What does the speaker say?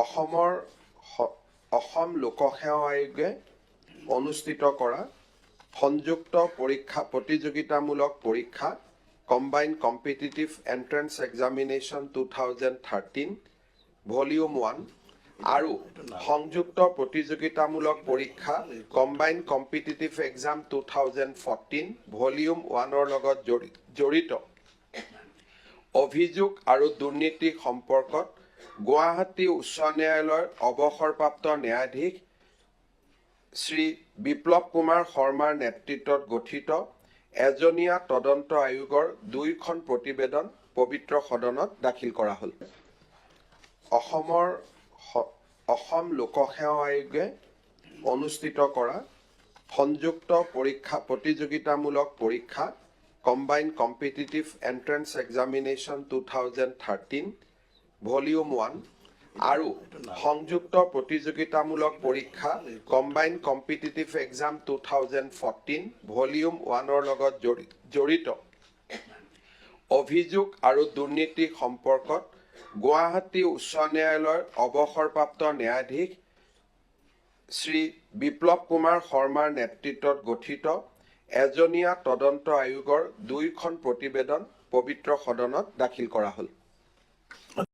অসম লোকসেৱা আয়োগে অনুষ্ঠিত কৰা সংযুক্ত পৰীক্ষা প্ৰতিযোগিতামূলক পৰীক্ষা combined competitive entrance examination 2013 volume 1 আৰু সংযুক্ত প্ৰতিযোগিতামূলক পৰীক্ষা কম্বাইন্ড কম্পিটিটিভ এক্সাম 2014 ভলিউম 1 লগত জড়িত অভিযোগ আৰু দুৰ্নীতি সম্পৰ্কত গুৱাহাটী উচ্চ ন্যায়ালয়ৰ অৱসৰপ্ৰাপ্ত ন্যায়াধীশ শ্ৰী বিপ্লৱ কুমাৰ শৰ্মাৰ নেতৃত্বত গঠিত এজনীয়া তদন্ত আয়োগৰ 2খন প্ৰতিবেদন পবিত্ৰ সদনত দাখিল কৰা হ'ল। অসম লোকসেৱা আয়োগে অনুষ্ঠিত কৰা সংযুক্ত প্ৰতিযোগিতামূলক পৰীক্ষা combined competitive entrance examination 2013 volume 1 আৰু সংযুক্ত প্ৰতিযোগিতামূলক পৰীক্ষা কম্বাইন্ড কম্পিটিটিভ এক্সাম 2014 ভলিউম 1 লগত জড়িত অভিযোগ আৰু দুৰ্নীতি সম্পৰ্কত গুৱাহাটী উচ্চ ন্যায়ালয়ৰ অৱসৰপ্ৰাপ্ত ন্যায়াধীশ শ্ৰী বিপ্লৱ কুমাৰ শৰ্মাৰ নেতৃত্বত গঠিত এজনীয়া তদন্ত আয়োগৰ 2খন প্ৰতিবেদন পবিত্ৰ সদনত দাখিল কৰা হ'ল।